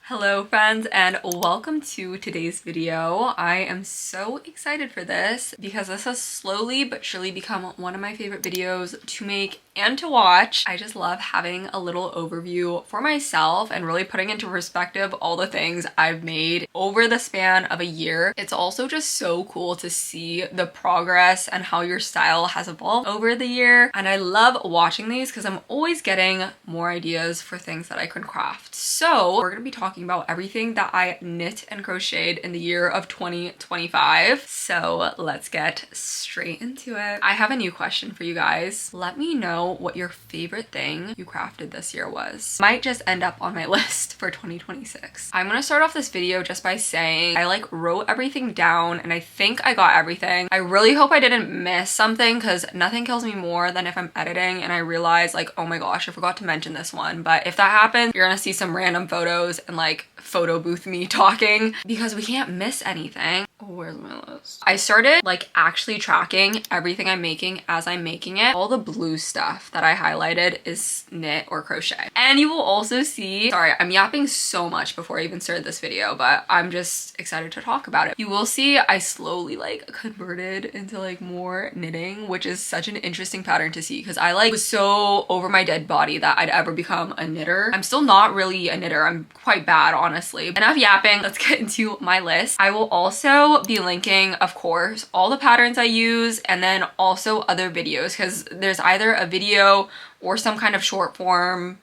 Hello friends and welcome to today's video. I am so excited for this because this has slowly but surely become one of my favorite videos to make and to watch. I just love having a little overview for myself and really putting into perspective all the things I've made over the span of a year. It's also just so cool to see the progress and how your style has evolved over the year. And I love watching these because I'm always getting more ideas for things that I can craft. So we're gonna be talking about everything that I knit and crocheted in the year of 2025. So let's get straight into it. I have a new question for you guys. Let me know what your favorite thing you crafted this year was. Might just end up on my list for 2026. I'm gonna start off this video just by saying I wrote everything down and I think I got everything. I really hope I didn't miss something because nothing kills me more than if I'm editing and I realize oh my gosh, I forgot to mention this one. But if that happens, you're gonna see some random photos and photo booth me talking because we can't miss anything. Oh, where's my list? I started actually tracking everything I'm making as I'm making it. All the blue stuff that I highlighted is knit or crochet. And you will also see, sorry, I'm yapping so much before I even started this video, but I'm just excited to talk about it. You will see I slowly converted into more knitting, which is such an interesting pattern to see because I was so over my dead body that I'd ever become a knitter. I'm still not really a knitter. I'm quite bad, honestly. Enough yapping, let's get into my list. I will also be linking, of course, all the patterns I use and then also other videos because there's either a video or some kind of short form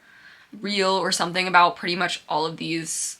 reel or something about pretty much all of these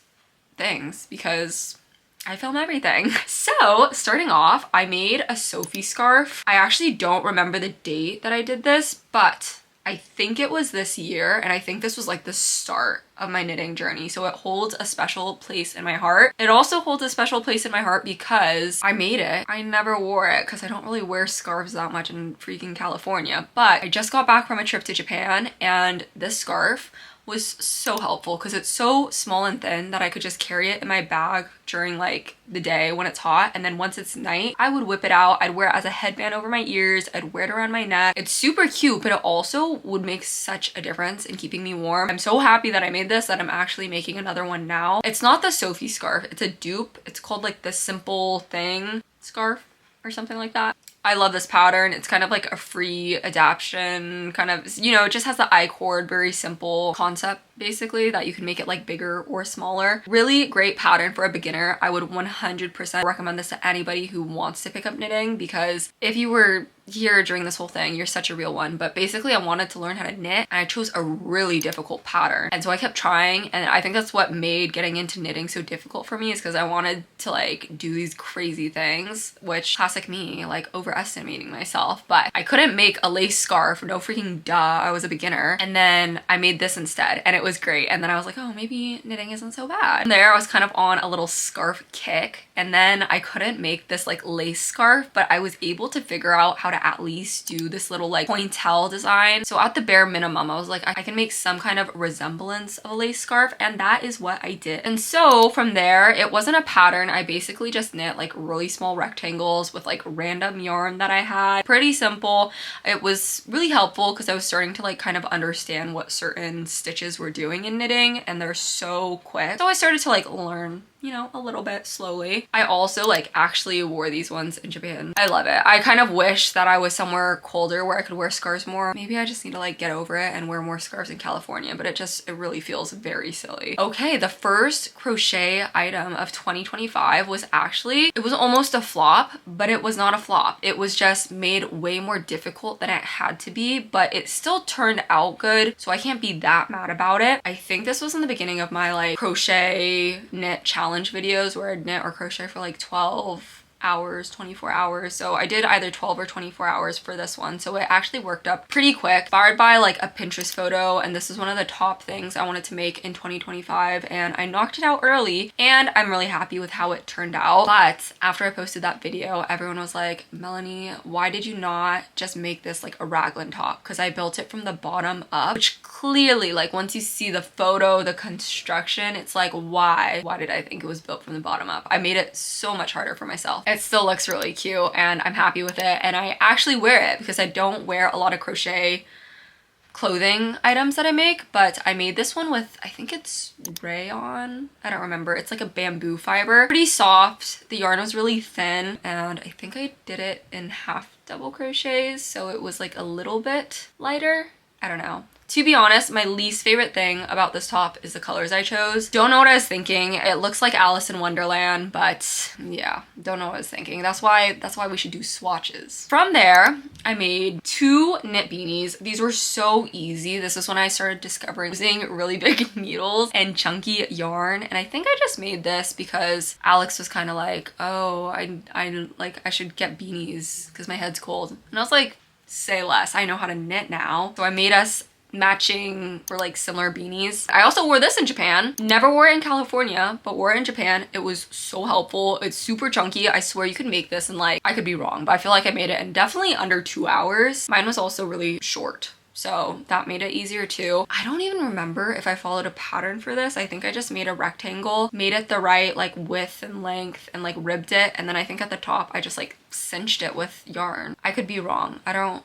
things because I film everything. So starting off, I made a Sophie scarf. I actually don't remember the date that I did this, but I think it was this year and I think this was the start of my knitting journey. So it holds a special place in my heart. It also holds a special place in my heart because I made it. I never wore it because I don't really wear scarves that much in freaking California, but I just got back from a trip to Japan and this scarf was so helpful because it's so small and thin that I could just carry it in my bag during the day when it's hot, and then once it's night I would whip it out. I'd wear it as a headband over my ears. I'd wear it around my neck. It's super cute, but it also would make such a difference in keeping me warm. I'm so happy that I made this that I'm actually making another one now. It's not the Sophie scarf, it's a dupe. It's called the Simple Thing scarf or something like that. I love this pattern. It's kind of a free adaptation, kind of, it just has the I-cord, very simple concept basically that you can make it bigger or smaller. Really great pattern for a beginner. I would 100% recommend this to anybody who wants to pick up knitting because if you were here during this whole thing, you're such a real one. But basically I wanted to learn how to knit and I chose a really difficult pattern. And so I kept trying, and I think that's what made getting into knitting so difficult for me is because I wanted to do these crazy things, which classic me, overestimating myself. But I couldn't make a lace scarf, no freaking duh, I was a beginner. And then I made this instead and it was great. And then I was oh, maybe knitting isn't so bad. And there I was kind of on a little scarf kick, and then I couldn't make this lace scarf, but I was able to figure out how to at least do this little pointelle design. So at the bare minimum I was I can make some kind of resemblance of a lace scarf, and that is what I did. And so from there, it wasn't a pattern. I basically just knit really small rectangles with random yarn that I had. Pretty simple. It was really helpful because I was starting to kind of understand what certain stitches were doing in knitting, and they're so quick. So I started to learn a little bit slowly. I also actually wore these ones in Japan. I love it. I kind of wish that I was somewhere colder where I could wear scarves more. Maybe I just need to get over it and wear more scarves in California, but it really feels very silly. Okay, the first crochet item of 2025 was actually, it was almost a flop, but it was not a flop. It was just made way more difficult than it had to be, but it still turned out good, so I can't be that mad about it. I think this was in the beginning of my crochet knit challenge videos where I'd knit or crochet for 12 hours, 24 hours. So I did either 12 or 24 hours for this one. So it actually worked up pretty quick. Inspired by a Pinterest photo, and this is one of the top things I wanted to make in 2025, and I knocked it out early and I'm really happy with how it turned out. But after I posted that video, everyone was like, Melanie, why did you not just make this a raglan top? Because I built it from the bottom up, which clearly once you see the photo, the construction, it's why did I think it was built from the bottom up? I made it so much harder for myself. It still looks really cute and I'm happy with it, and I actually wear it because I don't wear a lot of crochet clothing items that I make, but I made this one with, I think it's rayon. I don't remember. It's like a bamboo fiber. Pretty soft. The yarn was really thin, and I think I did it in half double crochets, so it was like a little bit lighter. I don't know. To be honest, my least favorite thing about this top is the colors I chose. Don't know what I was thinking. It looks like Alice in Wonderland, but yeah, don't know what I was thinking. That's why we should do swatches. From there, I made 2 knit beanies. These were so easy. This is when I started discovering using really big needles and chunky yarn. And I think I just made this because Alex was kind of like, oh, I should get beanies because my head's cold. And I was like, say less. I know how to knit now. So I made us matching or like similar beanies. I also wore this in Japan. Never wore it in California, but wore it in Japan. It was so helpful. It's super chunky. I swear you could make this in like, I could be wrong, but I feel like I made it in definitely under 2 hours. Mine was also really short, so that made it easier too. I don't even remember if I followed a pattern for this. I think I just made a rectangle, made it the right like width and length and like ribbed it. And then I think at the top, I just like cinched it with yarn. I could be wrong. I don't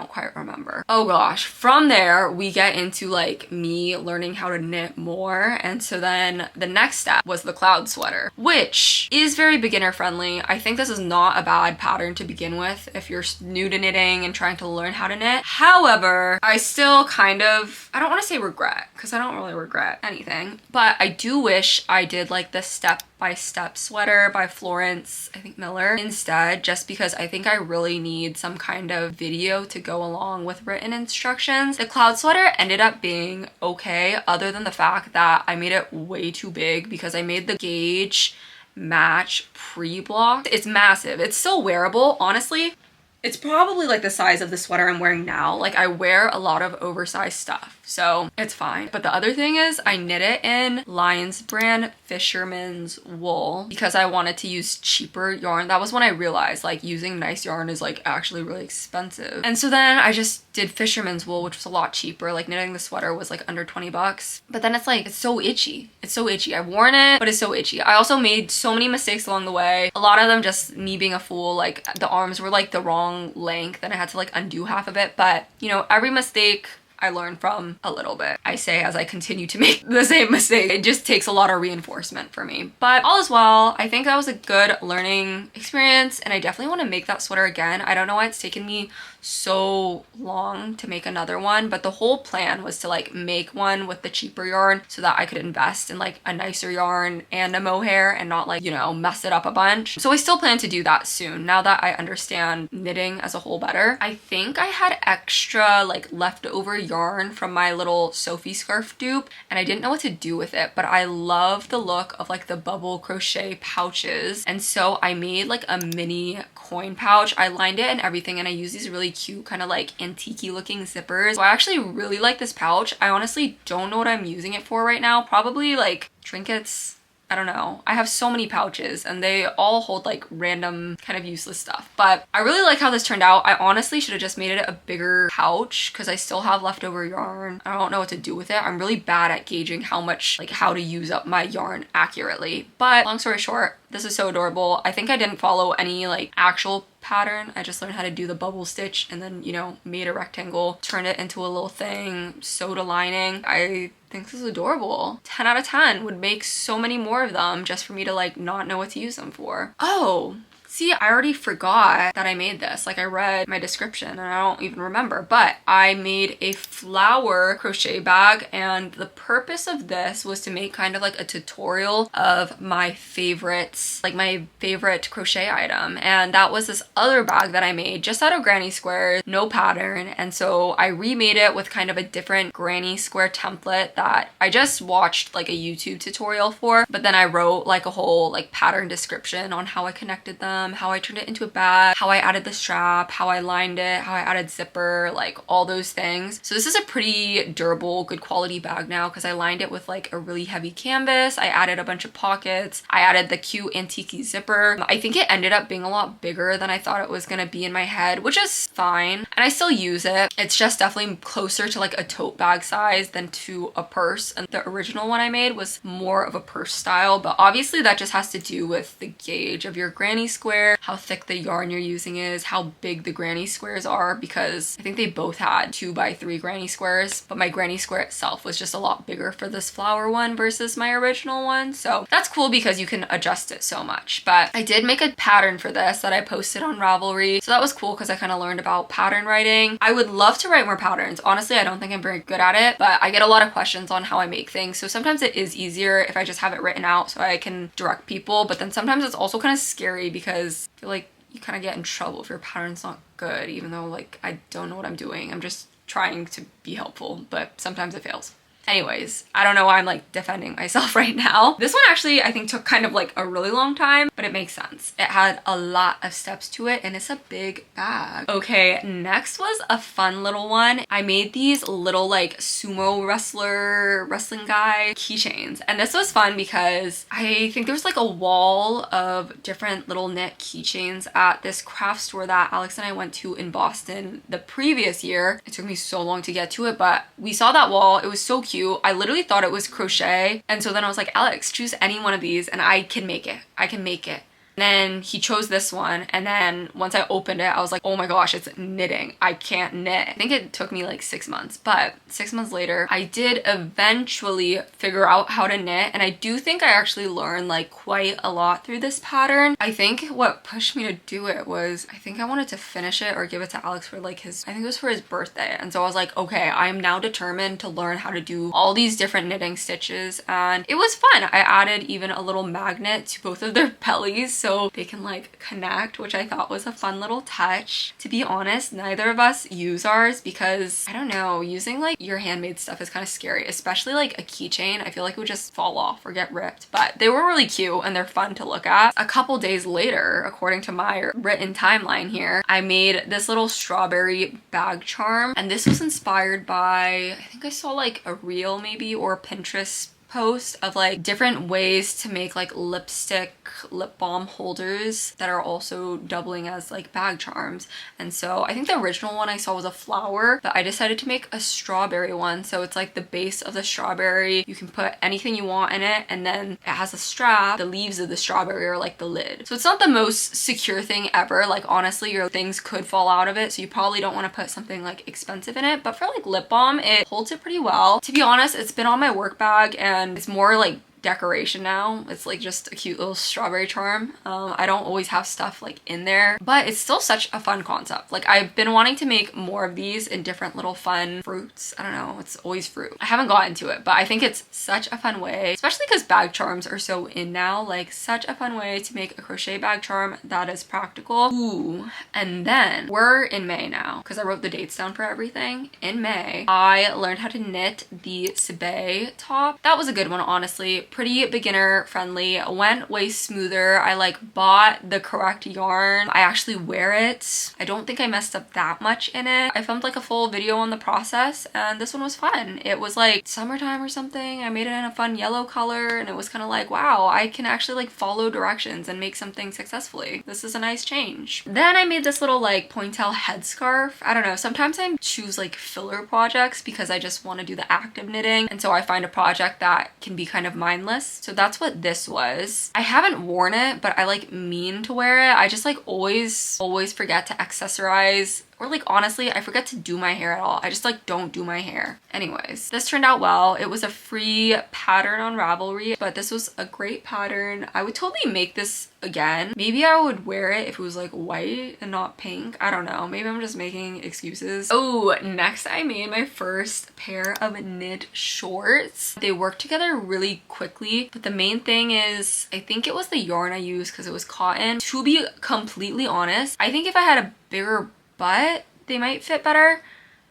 quite remember. Oh gosh. From there, we get into like me learning how to knit more. And so then the next step was the cloud sweater, which is very beginner friendly. I think this is not a bad pattern to begin with if you're new to knitting and trying to learn how to knit. However, I still kind of, I don't want to say regret because I don't really regret anything, but I do wish I did like the step-by-step sweater by Florence, I think Miller, instead, just because I think I really need some kind of video to go along with written instructions. The cloud sweater ended up being okay, other than the fact that I made it way too big because I made the gauge match pre-blocked. It's massive. It's still wearable, honestly. It's probably like the size of the sweater I'm wearing now. Like I wear a lot of oversized stuff, so it's fine. But the other thing is I knit it in Lion's brand Fisherman's wool because I wanted to use cheaper yarn. That was when I realized like using nice yarn is like actually really expensive. And so then I just did Fisherman's wool, which was a lot cheaper. Like knitting the sweater was like under 20 bucks. But then it's like, it's so itchy. It's so itchy. I've worn it, but it's so itchy. I also made so many mistakes along the way. A lot of them just me being a fool. Like the arms were like the wrong length and I had to like undo half of it. But you know, every mistake I learned from a little bit. I say as I continue to make the same mistake. It just takes a lot of reinforcement for me. But all is well. I think that was a good learning experience and I definitely want to make that sweater again. I don't know why it's taken me so long to make another one, but the whole plan was to like make one with the cheaper yarn so that I could invest in like a nicer yarn and a mohair and not like, you know, mess it up a bunch. So I still plan to do that soon now that I understand knitting as a whole better. I think I had extra like leftover yarn from my little Sophie scarf dupe and I didn't know what to do with it, but I love the look of like the bubble crochet pouches. And so I made like a mini coin pouch. I lined it and everything and I used these really cute kind of like antique-y looking zippers. So I actually really like this pouch. I honestly don't know what I'm using it for right now. Probably like trinkets. I don't know. I have so many pouches and they all hold like random kind of useless stuff. But I really like how this turned out. I honestly should have just made it a bigger pouch because I still have leftover yarn. I don't know what to do with it. I'm really bad at gauging how much, like how to use up my yarn accurately. But long story short, this is so adorable. I think I didn't follow any like actual pattern. I just learned how to do the bubble stitch and then, you know, made a rectangle, turned it into a little thing, sewed a lining. I think this is adorable. 10 out of 10. Would make so many more of them just for me to like not know what to use them for. Oh, see, I already forgot that I made this. Like I read my description and I don't even remember, but I made a flower crochet bag and the purpose of this was to make kind of like a tutorial of my favorites, like my favorite crochet item. And that was this other bag that I made just out of granny squares, no pattern. And so I remade it with kind of a different granny square template that I just watched like a YouTube tutorial for, but then I wrote like a whole like pattern description on how I connected them, how I turned it into a bag, how I added the strap, how I lined it, how I added zipper, like all those things. So this is a pretty durable, good quality bag now because I lined it with like a really heavy canvas. I added a bunch of pockets. I added the cute antique zipper. I think it ended up being a lot bigger than I thought it was gonna be in my head, which is fine. And I still use it. It's just definitely closer to like a tote bag size than to a purse. And the original one I made was more of a purse style, but obviously that just has to do with the gauge of your granny square square, how thick the yarn you're using is, how big the granny squares are, because I think they both had 2x3 granny squares, but my granny square itself was just a lot bigger for this flower one versus my original one. So that's cool because you can adjust it so much. But I did make a pattern for this that I posted on Ravelry. So that was cool because I kind of learned about pattern writing. I would love to write more patterns. Honestly, I don't think I'm very good at it, but I get a lot of questions on how I make things. So sometimes it is easier if I just have it written out so I can direct people. But then sometimes it's also kind of scary because I feel like you kind of get in trouble if your pattern's not good, even though like I don't know what I'm doing. I'm just trying to be helpful, but sometimes it fails. Anyways, I don't know why I'm like defending myself right now. This one actually I think took kind of like a really long time, but it makes sense. It had a lot of steps to it and it's a big bag. Okay, next was a fun little one. I made these little like sumo wrestling guy keychains, and this was fun because I think there was like a wall of different little knit keychains at this craft store that Alex and I went to in Boston the previous year. It took me so long to get to it, but we saw that wall. It was so cute. I literally thought it was crochet, and so then I was like, Alex, choose any one of these and I can make it. I can make it. And then he chose this one, and then once I opened it I was like, oh my gosh, it's knitting. I can't knit. I think it took me like 6 months, but 6 months later I did eventually figure out how to knit, and I do think I actually learned like quite a lot through this pattern. I think what pushed me to do it was I think I wanted to finish it or give it to Alex for like his, I think it was for his birthday, and so I was like, okay, I am now determined to learn how to do all these different knitting stitches, and it was fun. I added even a little magnet to both of their bellies so they can like connect, which I thought was a fun little touch. To be honest, neither of us use ours because I don't know, using like your handmade stuff is kind of scary, especially like a keychain. I feel like it would just fall off or get ripped, but they were really cute and they're fun to look at. A couple days later, according to my written timeline here, I made this little strawberry bag charm, and this was inspired by, I think I saw like a reel maybe or a Pinterest post of like different ways to make like lipstick lip balm holders that are also doubling as like bag charms. And so I think the original one I saw was a flower, but I decided to make a strawberry one. So it's like the base of the strawberry, you can put anything you want in it, and then it has a strap. The leaves of the strawberry are like the lid. So it's not the most secure thing ever. Like honestly, your things could fall out of it, so you probably don't want to put something like expensive in it, but for like lip balm it holds it pretty well. To be honest, it's been on my work bag and it's more like decoration now. It's like just a cute little strawberry charm. I don't always have stuff like in there, but it's still such a fun concept. Like I've been wanting to make more of these in different little fun fruits. I don't know, it's always fruit. I haven't gotten to it, but I think it's such a fun way, especially because bag charms are so in now, like such a fun way to make a crochet bag charm that is practical. Ooh, and then we're in May now because I wrote the dates down for everything. In May, I learned how to knit the Sabai top. That was a good one, honestly. Pretty beginner friendly, went way smoother. I like bought the correct yarn. I actually wear it. I don't think I messed up that much in it. I filmed like a full video on the process, and this one was fun. It was like summertime or something. I made it in a fun yellow color, and it was kind of like, wow, I can actually like follow directions and make something successfully. This is a nice change. Then I made this little like pointelle headscarf. I don't know, sometimes I choose like filler projects because I just want to do the active knitting, and so I find a project that can be kind of mindless. So that's what this was. I haven't worn it, but I like mean to wear it. I just like always forget to accessorize, or like honestly I forget to do my hair at all. I just like don't do my hair. Anyways, this turned out well. It was a free pattern on Ravelry, but this was a great pattern. I would totally make this again. Maybe I would wear it if it was like white and not pink. I don't know, maybe I'm just making excuses. Oh, next I made my first pair of knit shorts. They work together really quickly, but the main thing is I think it was the yarn I used because it was cotton. To be completely honest, I think if I had a bigger butt they might fit better,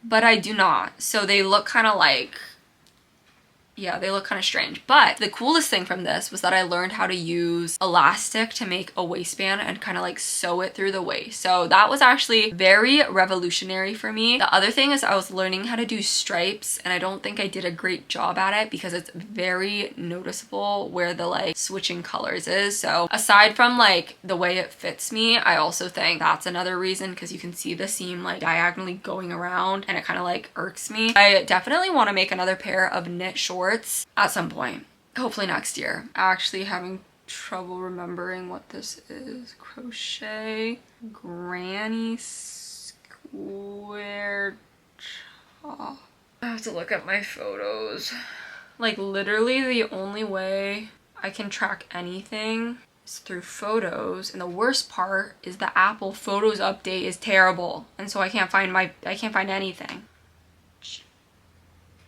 but I do not. So they look kind of like, yeah, they look kind of strange. But the coolest thing from this was that I learned how to use elastic to make a waistband and kind of like sew it through the waist. So that was actually very revolutionary for me. The other thing is I was learning how to do stripes, and I don't think I did a great job at it because it's very noticeable where the like switching colors is. So aside from like the way it fits me, I also think that's another reason, because you can see the seam like diagonally going around and it kind of like irks me. I definitely want to make another pair of knit shorts at some point, hopefully next year. I actually haven't trouble remembering what this is. Crochet granny square top. I have to look at my photos. Like literally the only way I can track anything is through photos, and the worst part is the Apple Photos update is terrible, and so I can't find anything.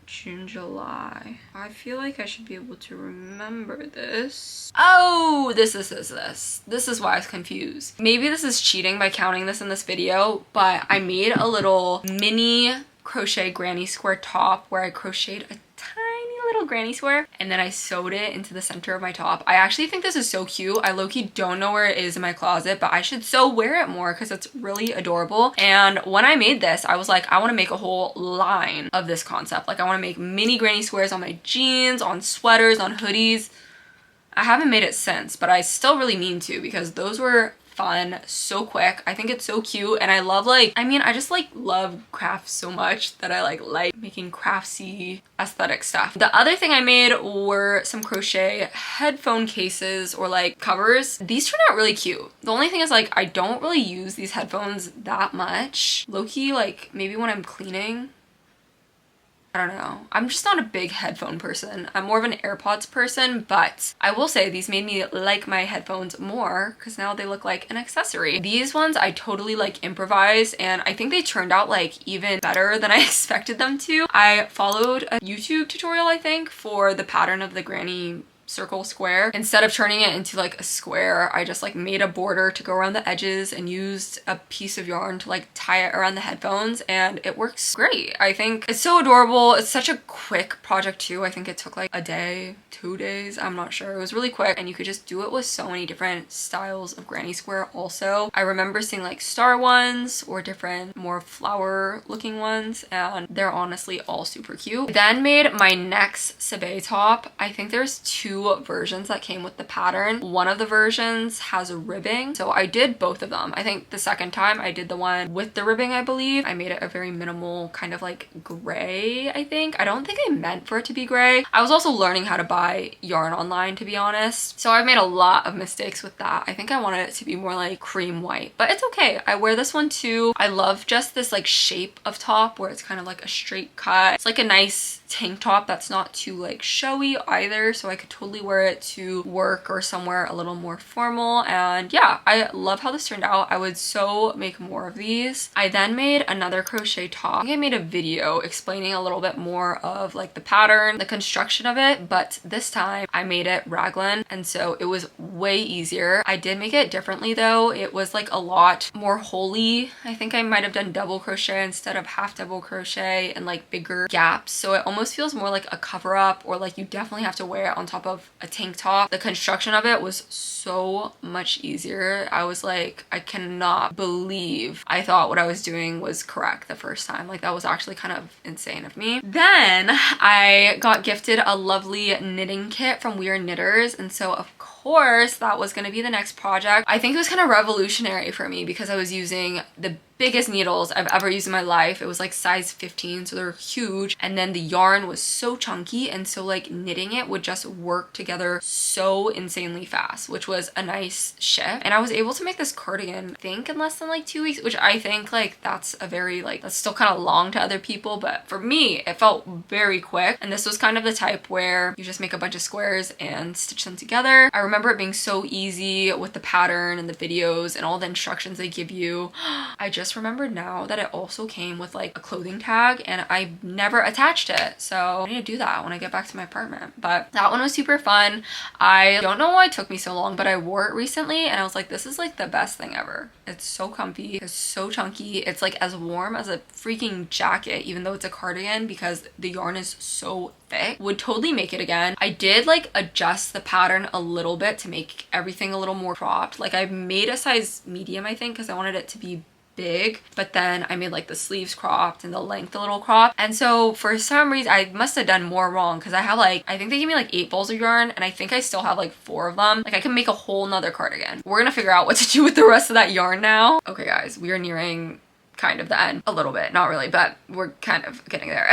June, July. I feel like I should be able to remember this. Oh, this is why I was confused. Maybe this is cheating by counting this in this video, but I made a little mini crochet granny square top where I crocheted a tiny little granny square and then I sewed it into the center of my top. I actually think this is so cute. I low-key don't know where it is in my closet, but I should wear it more because it's really adorable. And when I made this, I was like, I want to make a whole line of this concept. Like I want to make mini granny squares on my jeans, on sweaters, on hoodies. I haven't made it since, but I still really mean to because those were fun, so quick. I think it's so cute, and I love I just love crafts so much that I like making craftsy aesthetic stuff. The other thing I made were some crochet headphone cases or like covers. These turned out really cute. The only thing is like I don't really use these headphones that much. Low-key, like maybe when I'm cleaning. I don't know. I'm just not a big headphone person. I'm more of an AirPods person, but I will say these made me like my headphones more because now they look like an accessory. These ones I totally like improvised, and I think they turned out like even better than I expected them to. I followed a YouTube tutorial, I think, for the pattern of the granny circle square. Instead of turning it into like a square, I just like made a border to go around the edges and used a piece of yarn to like tie it around the headphones, and it works great. I think it's so adorable. It's such a quick project too. I think it took like a day, 2 days, I'm not sure. It was really quick, and you could just do it with so many different styles of granny square also. I remember seeing like star ones or different more flower looking ones, and they're honestly all super cute. Then made my next Sabai top. I think there's 2 versions that came with the pattern. One of the versions has ribbing, so I did both of them. I think the second time I did the one with the ribbing, I believe. I made it a very minimal kind of like gray, I think. I don't think I meant for it to be gray. I was also learning how to buy yarn online, to be honest, so I've made a lot of mistakes with that. I think I wanted it to be more like cream white, but it's okay. I wear this one too. I love just this like shape of top where it's kind of like a straight cut. It's like a nice tank top that's not too like showy either, so I could totally wear it to work or somewhere a little more formal. And yeah, I love how this turned out. I would so make more of these. I then made another crochet top. I think I made a video explaining a little bit more of like the pattern, the construction of it, but this time I made it raglan, and so it was way easier. I did make it differently though. It was like a lot more holy. I think I might have done double crochet instead of half double crochet and like bigger gaps, so it almost feels more like a cover up, or like you definitely have to wear it on top of a tank top. The construction of it was so much easier. I was like, I cannot believe I thought what I was doing was correct the first time. Like that was actually kind of insane of me. Then I got gifted a lovely knitting kit from We Are Knitters, and so of course that was going to be the next project. I think it was kind of revolutionary for me because I was using the biggest needles I've ever used in my life. It was like size 15, so they're huge, and then the yarn was so chunky, and so like knitting it would just work together so insanely fast, which was a nice shift. And I was able to make this cardigan, I think, in less than like 2 weeks, which I think like that's a very like, that's still kind of long to other people, but for me it felt very quick. And this was kind of the type where you just make a bunch of squares and stitch them together. I remember it being so easy with the pattern and the videos and all the instructions they give you. I just remembered now that it also came with like a clothing tag, and I never attached it, so I need to do that when I get back to my apartment. But that one was super fun. I don't know why it took me so long, but I wore it recently and I was like, this is like the best thing ever. It's so comfy, it's so chunky, it's like as warm as a freaking jacket, even though it's a cardigan, because the yarn is so thick. Would totally make it again. I did like adjust the pattern a little bit to make everything a little more cropped. Like I made a size medium, I think, because I wanted it to be big, but then I made like the sleeves cropped and the length a little cropped. And so for some reason I must have done more wrong, because I have like, I think they gave me like 8 balls of yarn, and I think I still have like 4 of them. Like I can make a whole nother cardigan. We're gonna figure out what to do with the rest of that yarn now. Okay guys, we are nearing kind of the end a little bit, not really, but we're kind of getting there.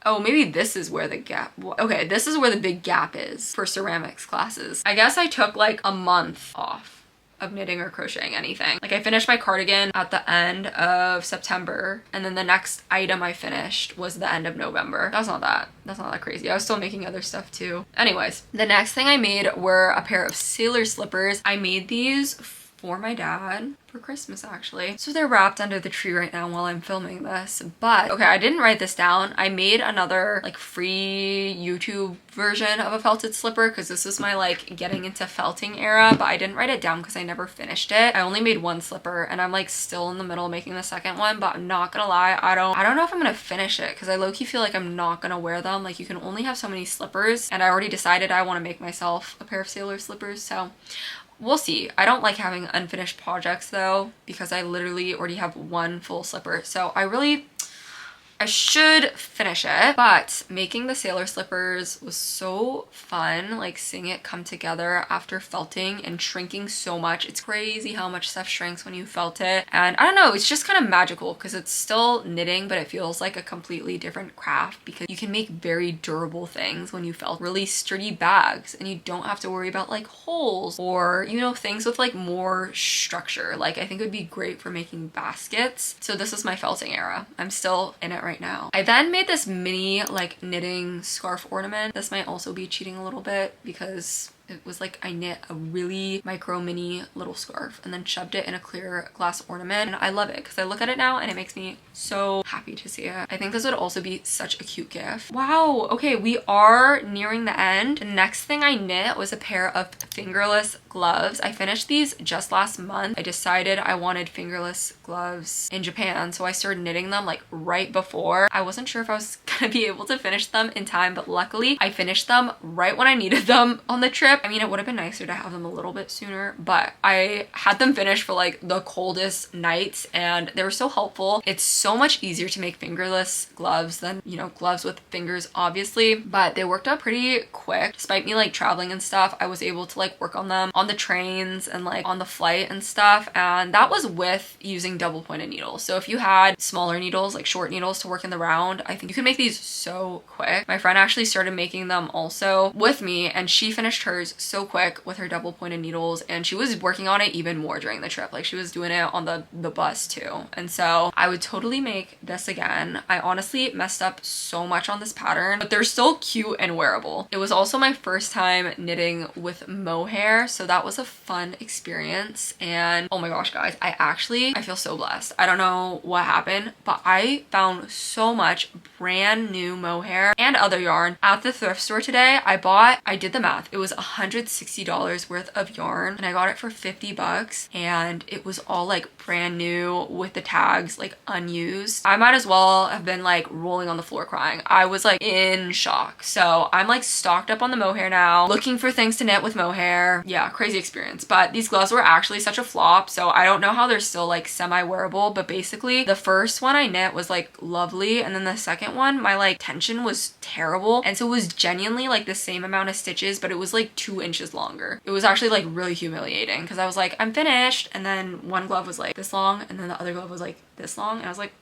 Oh, maybe this is where the gap, okay, this is where the big gap is for ceramics classes. I guess I took like a month off of knitting or crocheting anything. Like I finished my cardigan at the end of September, and then the next item I finished was the end of November. That's not that crazy. I was still making other stuff too. Anyways, the next thing I made were a pair of sailor slippers. I made these for my dad for Christmas actually. So they're wrapped under the tree right now while I'm filming this. But okay, I didn't write this down. I made another like free YouTube version of a felted slipper because this was my like getting into felting era, but I didn't write it down because I never finished it. I only made one slipper and I'm like still in the middle of making the second one, but I'm not gonna lie, I don't know if I'm gonna finish it because I low-key feel like I'm not gonna wear them. Like you can only have so many slippers, and I already decided I want to make myself a pair of sailor slippers, so we'll see. I don't like having unfinished projects though, because I literally already have one full slipper. So I should finish it, but making the sailor slippers was so fun, like seeing it come together after felting and shrinking so much. It's crazy how much stuff shrinks when you felt it. And I don't know, it's just kind of magical because it's still knitting, but it feels like a completely different craft because you can make very durable things when you felt really sturdy bags and you don't have to worry about like holes or, you know, things with like more structure. Like I think it would be great for making baskets. So this is my felting era. I'm still in it right now. I then made this mini like knitting scarf ornament. This might also be cheating a little bit because it was like I knit a really micro mini little scarf and then shoved it in a clear glass ornament, and I love it because I look at it now and it makes me so happy to see it. I think this would also be such a cute gift. Wow, okay, we are nearing the end. The next thing I knit was a pair of fingerless gloves. I finished these just last month. I decided I wanted fingerless gloves in Japan, so I started knitting them like right before. I wasn't sure if I was gonna be able to finish them in time, but luckily I finished them right when I needed them on the trip. I mean, it would have been nicer to have them a little bit sooner, but I had them finished for like the coldest nights and they were so helpful. It's so much easier to make fingerless gloves than, you know, gloves with fingers obviously, but they worked out pretty quick. Despite me like traveling and stuff, I was able to like work on them on the trains and like on the flight and stuff, and that was with using double pointed needles. So if you had smaller needles, like short needles to work in the round, I think you can make these so quick. My friend actually started making them also with me and she finished hers so quick with her double pointed needles, and she was working on it even more during the trip. Like she was doing it on the bus too. And so I would totally make this again. I honestly messed up so much on this pattern, but they're still cute and wearable. It was also my first time knitting with mohair, so that was a fun experience. And oh my gosh guys, I feel so blessed. I don't know what happened, but I found so much brand new mohair and other yarn at the thrift store today. I did the math, it was $160 worth of yarn and I got it for 50 bucks, and it was all like brand new with the tags like unused. I might as well have been like rolling on the floor crying. I was like in shock. So I'm like stocked up on the mohair now, looking for things to knit with mohair. Yeah, crazy experience. But these gloves were actually such a flop, so I don't know how they're still like semi-wearable, but basically the first one I knit was like lovely, and then the second one my like tension was terrible, and so it was genuinely like the same amount of stitches, but it was like 2 inches longer. It was actually like really humiliating because I was like, I'm finished, and then one glove was like this long and then the other glove was like this long, and I was like,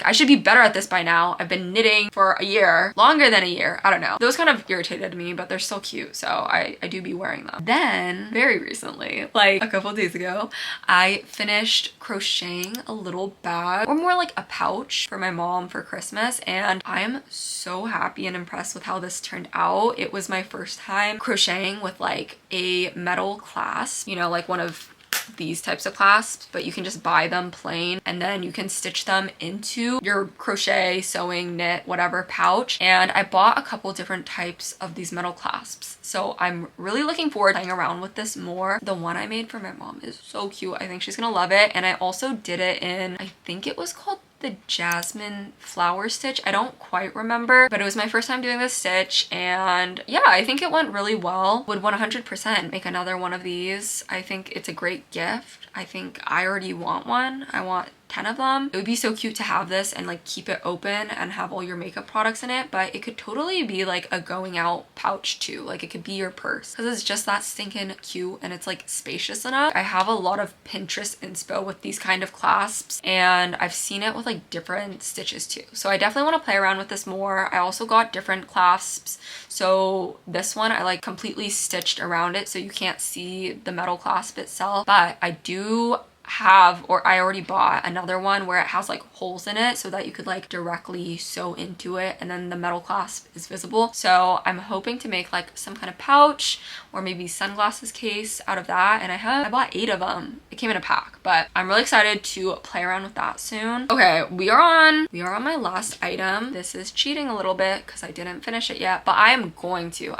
I should be better at this by now. I've been knitting for a year, longer than a year. I don't know. Those kind of irritated me, but they're still cute, so I do be wearing them. Then very recently, like a couple days ago, I finished crocheting a little bag, or more like a pouch, for my mom for Christmas, and I'm so happy and impressed with how this turned out. It was my first time crocheting with like a metal clasp, you know, like one of these types of clasps, but you can just buy them plain and then you can stitch them into your crochet, sewing, knit, whatever pouch. And I bought a couple different types of these metal clasps, so I'm really looking forward to playing around with this more. The one I made for my mom is so cute. I think she's gonna love it. And I also did it in, I think it was called the Jasmine flower stitch. I don't quite remember, but it was my first time doing this stitch, and yeah, I think it went really well. Would 100% make another one of these. I think it's a great gift. I think I already want one. I want 10 of them. It would be so cute to have this and like keep it open and have all your makeup products in it, but it could totally be like a going out pouch too. Like it could be your purse because it's just that stinking cute and it's like spacious enough. I have a lot of Pinterest inspo with these kind of clasps and I've seen it with like different stitches too. So I definitely want to play around with this more. I also got different clasps. So this one I like completely stitched around it so you can't see the metal clasp itself, but I do have, or I already bought another one where it has like holes in it so that you could like directly sew into it and then the metal clasp is visible. So I'm hoping to make like some kind of pouch or maybe sunglasses case out of that, and I bought 8 of them. It came in a pack, but I'm really excited to play around with that soon. Okay, we are on my last item. This is cheating a little bit because I didn't finish it yet, but I am going to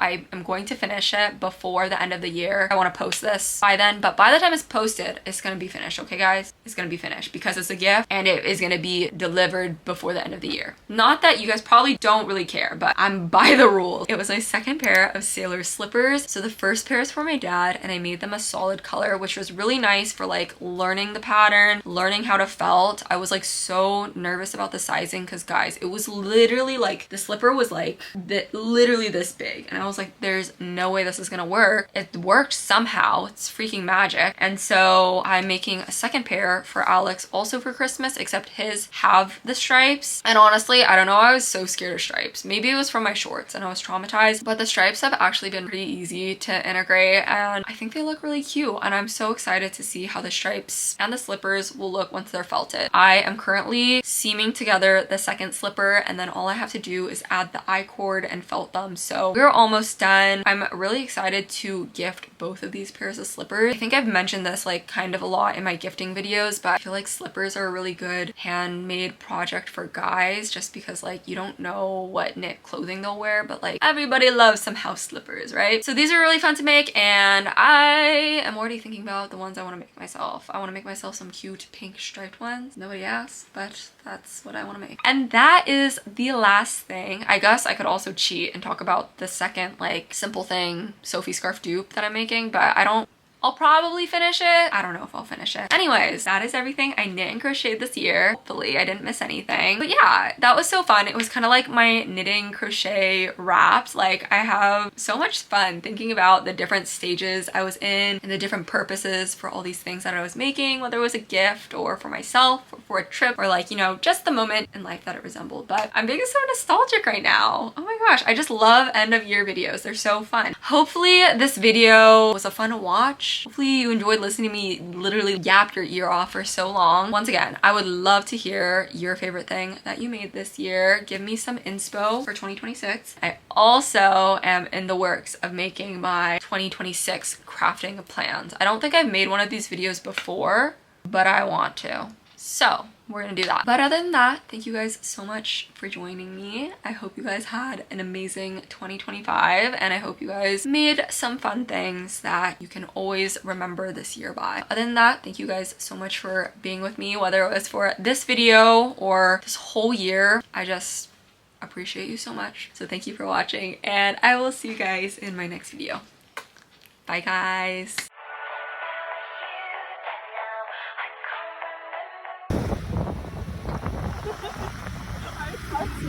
finish it before the end of the year. I want to post this by then, but by the time it's posted, it's gonna be finished. Okay guys, it's gonna be finished because it's a gift and it is gonna be delivered before the end of the year. Not that you guys probably don't really care, but I'm by the rules. It was my second pair of Sailor slippers. So the first pair is for my dad and I made them a solid color, which was really nice for like learning the pattern, learning how to felt. I was like so nervous about the sizing because guys, it was literally like the slipper was like literally this big and I was like, there's no way this is gonna work. It worked somehow. It's freaking magic. And so I'm making a second pair for Alex also for Christmas, except his have the stripes. And honestly, I don't know, I was so scared of stripes. Maybe it was from my shorts and I was traumatized, but the stripes have actually been pretty easy to integrate and I think they look really cute and I'm so excited to see how the stripes and the slippers will look once they're felted. I am currently seaming together the second slipper and then all I have to do is add the I-cord and felt them. So we're almost done. I'm really excited to gift both of these pairs of slippers. I think I've mentioned this like kind of a lot in my gifting videos, but I feel like slippers are a really good handmade project for guys just because like you don't know what knit clothing they'll wear, but like everybody loves some house slippers, right? So these are really fun to make and I am already thinking about the ones I want to make myself. I want to make myself some cute pink striped ones. Nobody asked, but that's what I want to make. And that is the last thing. I guess I could also cheat and talk about the second like simple thing Sophie scarf dupe that I'm making, but I'll probably finish it. I don't know if I'll finish it. Anyways, that is everything I knit and crocheted this year. Hopefully I didn't miss anything. But yeah, that was so fun. It was kind of like my knitting crochet wrapped. Like I have so much fun thinking about the different stages I was in and the different purposes for all these things that I was making, whether it was a gift or for myself or for a trip or like, you know, just the moment in life that it resembled. But I'm being so nostalgic right now. Oh my gosh, I just love end of year videos. They're so fun. Hopefully this video was a fun watch. Hopefully you enjoyed listening to me literally yap your ear off for so long. Once again, I would love to hear your favorite thing that you made this year. Give me some inspo for 2026. I also am in the works of making my 2026 crafting plans. I don't think I've made one of these videos before, but I want to. So we're gonna do that. But other than that, thank you guys so much for joining me. I hope you guys had an amazing 2025 and I hope you guys made some fun things that you can always remember this year by. Other than that, thank you guys so much for being with me, whether it was for this video or this whole year. I just appreciate you so much. So thank you for watching and I will see you guys in my next video. Bye guys.